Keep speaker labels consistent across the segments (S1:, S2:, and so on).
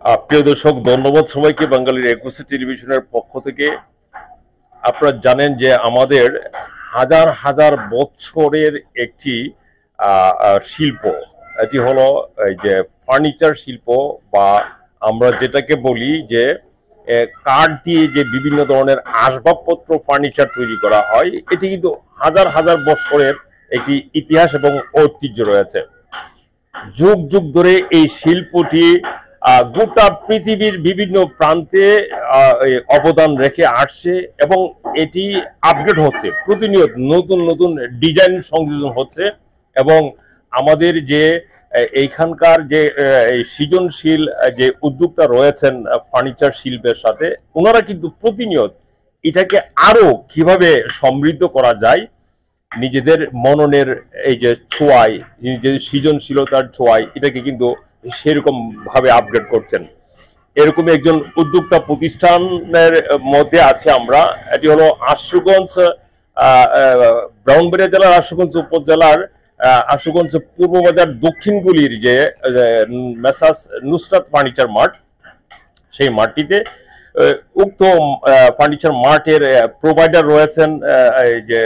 S1: প্রিয় দর্শক, ধন্যবাদ সবাইকে বাঙালির একুশে টেলিভিশনের পক্ষ থেকে। আপনারা জানেন যে আমাদের হাজার হাজার বছরের একটি শিল্প, এটি হলো এই যে ফার্নিচার শিল্প, বা আমরা যেটাকে বলি যে কাঠ দিয়ে যে বিভিন্ন ধরনের আসবাবপত্র ফার্নিচার তৈরি করা হয়, এটি কিন্তু হাজার হাজার বছরের একটি ইতিহাস এবং ঐতিহ্য রয়েছে। যুগ যুগ ধরে এই শিল্পটি গোটা পৃথিবীর বিভিন্ন প্রান্তে অবদান রেখে আসছে এবং এটি আপডেট হচ্ছে, প্রতিনিয়ত নতুন নতুন ডিজাইন সংযোজন হচ্ছে। এবং আমাদের যে এইখানকার যে সৃজনশীল যে উদ্যোক্তা রয়েছেন ফার্নিচার শিল্পের সাথে, ওনারা কিন্তু প্রতিনিয়ত এটাকে আরো কিভাবে সমৃদ্ধ করা যায় নিজেদের মননের এই যে ছোঁয়ায়, নিজেদের সৃজনশীলতার ছোঁয়ায় এটাকে কিন্তু সেরকম ভাবে আপগ্রেড করছেন। এরকম একজন উদ্যোক্তা প্রতিষ্ঠানের মধ্যে আছে আমরা। এটি হলো আশুগঞ্জ, ব্রাহ্মণবাড়িয়া জেলার আশুগঞ্জ উপজেলার আশুগঞ্জ পূর্ব বাজার দক্ষিণগুলির যে মেসাস নুসরাত ফার্নিচার মার্ট, সেই মার্টটিতে উক্ত ফার্নিচার মার্টের প্রোভাইডার রয়েছেন যে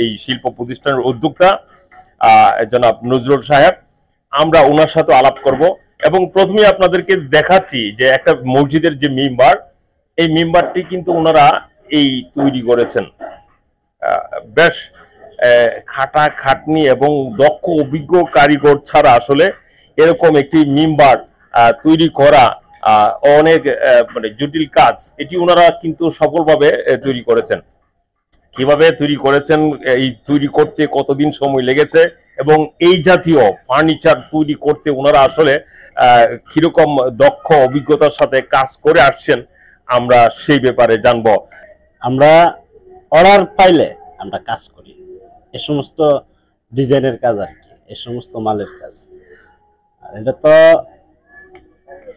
S1: এই শিল্প প্রতিষ্ঠানের উদ্যোক্তা জনাব নজরুল সাহেব। আমরা ওনার সাথে আলাপ করব এবং প্রথমে আপনাদেরকে দেখাচ্ছি যে একটা মসজিদের যে মেম্বার, এই মেম্বারটি কিন্তু ওনারা এই তৈরি করেছেন। বেশ খাটা খাটনি এবং দক্ষ অভিজ্ঞ কারিগর ছাড়া আসলে এরকম একটি মেম্বার তৈরি করা অনেক মানে জটিল কাজ। এটি ওনারা কিন্তু সফলভাবে তৈরি করেছেন। কিভাবে তৈরি করেছেন, এই তৈরি করতে কতদিন সময় লেগেছে এবং এই জাতীয় ফার্নিচার তৈরি করতে ওনারা আসলে কিরকম দক্ষ অভিজ্ঞতার সাথে কাজ করে আসছেন, আমরা সেই ব্যাপারে জানবো।
S2: আমরা অর্ডার পাইলে আমরা কাজ করি, এ সমস্ত ডিজাইনের কাজ আর কি, এ সমস্ত মালের কাজ। আর এটা তো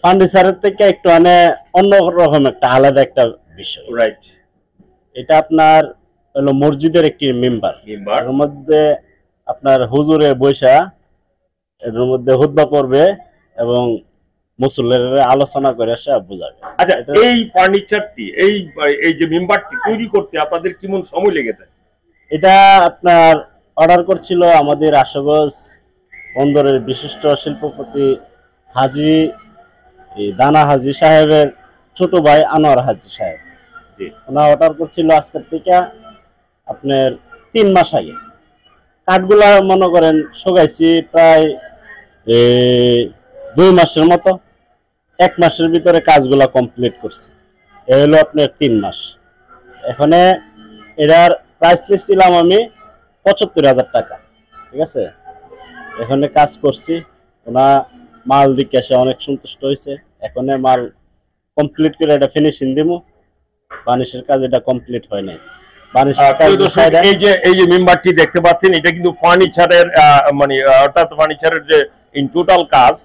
S2: ফার্নিচারের থেকে একটু অন্যরকম একটা আলাদা একটা বিষয়।
S1: রাইট।
S2: এটা আপনার হলো মসজিদের একটি মেম্বার, এর মধ্যে আপনার হুজুরে বৈশা এর মধ্যে হুতবা পড়বে এবং মুসল্লির আলোচনা করে সে বুঝাবে।
S1: আচ্ছা, এই ফার্নিচারটি এই যে মেম্বারটি তৈরি করতে আপনাদের কেমন সময় লেগেছে?
S2: এটা আপনার অর্ডার করছিল আমাদের আশুগঞ্জ বন্দরের বিশিষ্ট শিল্পপতি হাজি দানা হাজি সাহেবের ছোট ভাই আনোয়ার হাজি সাহেব। ওনার অর্ডার করছিল আজকের থেকে আপনার 3 মাস আগে। কাঠগুলা মনে করেন শোকাইছি প্রায় 2 মাসের মতো, 1 মাসের ভিতরে কাজগুলা কমপ্লিট করছি। এ হলো আপনার 3 মাস। এখানে এটার প্রাইস নিচ্ছিলাম আমি 75,000 টাকা, ঠিক আছে। এখানে কাজ করছি, ওনা মাল দিকে এসে অনেক সন্তুষ্ট হয়েছে। এখানে মাল কমপ্লিট করে এটা ফিনিশিং দিব। বানিশের কাজ এটা কমপ্লিট হয় নাই।
S1: এই যে মেম্বারটি দেখতে পাচ্ছেন, এটা কিন্তু ফার্নিচারের মানে অর্থাৎ ফার্নিচারের যে ইন টোটাল কাজ,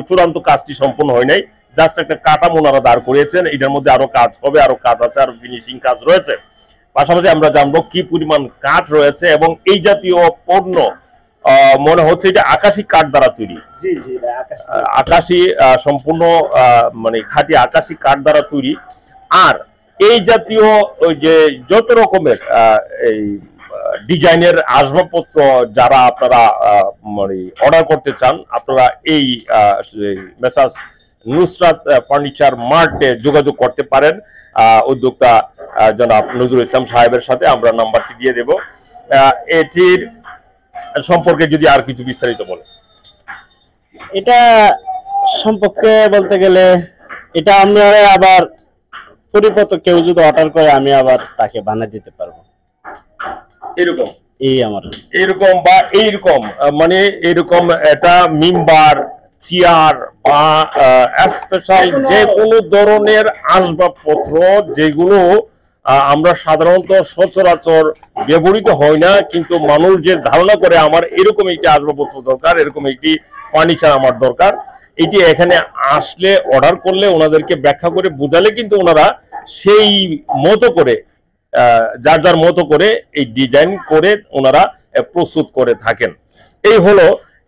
S1: চূড়ান্ত কাজটি সম্পূর্ণ হয় নাই। জাস্ট একটা কাঠামো ওনারা দাঁড় করিয়েছেন। এটার মধ্যে আরো কাজ হবে, আরো কাজ আছে, আরো ফিনিশিং কাজ রয়েছে। পাশাপাশি আমরা জানবো কি পরিমাণ কাঠ রয়েছে এবং এই জাতীয় পণ্য মনে হচ্ছে এটা আকাশি কাঠ দ্বারা তৈরি। আকাশি সম্পূর্ণ মানে খাঁটি আকাশি কাঠ দ্বারা তৈরি। আর এই জাতীয় যে যত রকমের এই ডিজাইনের আসবাবপত্র যারা আপনারা মানে অর্ডার করতে চান, আপনারা এই মেসাস নুসরাত ফার্নিচার মার্টে যোগাযোগ করতে পারেন উদ্যোক্তা জনাব নজরুল ইসলাম সাহেবের সাথে। আমরা নাম্বারটি দিয়ে দেব। এটির সম্পর্কে যদি আর কিছু বিস্তারিত বলেন।
S2: এটা সম্পর্কে বলতে গেলে এটা আমি আবার পরিপত্র কেউ যদি অর্ডার করে আমি আবার তাকে বানিয়ে দিতে পারবো।
S1: এরকম
S2: এরকম
S1: বা এইরকম মানে এরকম এটা মেম্বার, চেয়ার বা স্পেশাল যে কোনো ধরনের আসবাবপত্র যেগুলো আমরা সাধারণত সচরাচর ব্যবহৃত হয় না, কিন্তু মানুষ যে ধারণা করে আমার এরকম একটি আসবাবপত্র দরকার, এরকম একটি ফার্নিচার আমার দরকার, এটি এখানে আসলে অর্ডার করলে ওনাদেরকে ব্যাখ্যা করে বোঝালে কিন্তু ওনারা সেই মতো করে যার যার মতো করে এই ডিজাইন করে ওনারা প্রস্তুত করে থাকেন। এই হলো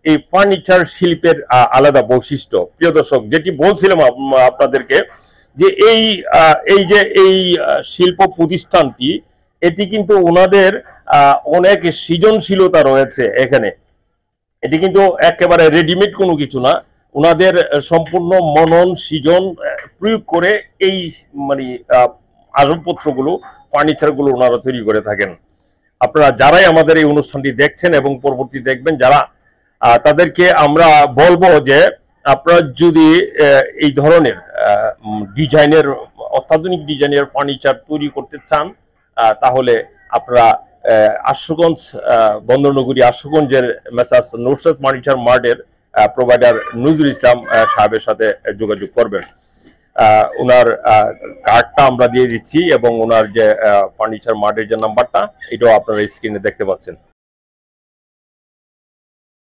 S1: এই ফার্নিচার শিল্পের আলাদা বৈশিষ্ট্য। প্রিয় দর্শক, যেটি বলছিলাম আপনাদেরকে, যে এই শিল্প প্রতিষ্ঠানটি, এটি কিন্তু ওনাদের অনেক সৃজনশীলতা রয়েছে এখানে। এটি কিন্তু একেবারে রেডিমেড কোনো কিছু না, ওনাদের সম্পূর্ণ মনন সৃজন প্রয়োগ করে এই মানে আসবাবপত্রগুলো, ফার্নিচারগুলো ওনারা তৈরি করে থাকেন। আপনারা যারাই আমাদের এই অনুষ্ঠানটি দেখছেন এবং পরবর্তী দেখবেন যারা, তাদেরকে আমরা বলবো যে আপনারা যদি এই ধরনের ডিজাইনের, অত্যাধুনিক ডিজাইনের ফার্নিচার তৈরি করতে চান, তাহলে আপনারা আশুগঞ্জ, বন্দরনগরী আশুগঞ্জের মেসার্স নুসরাত ফার্নিচার মার্টের প্রোভাইডার নজরুল ইসলাম সাহেবের সাথে যোগাযোগ করবেন। ওনার কার্ডটা আমরা দিয়ে দিচ্ছি এবং ওনার যে ফার্নিচার মার্টের যে নাম্বারটা, এটাও আপনারা স্ক্রিনে দেখতে পাচ্ছেন।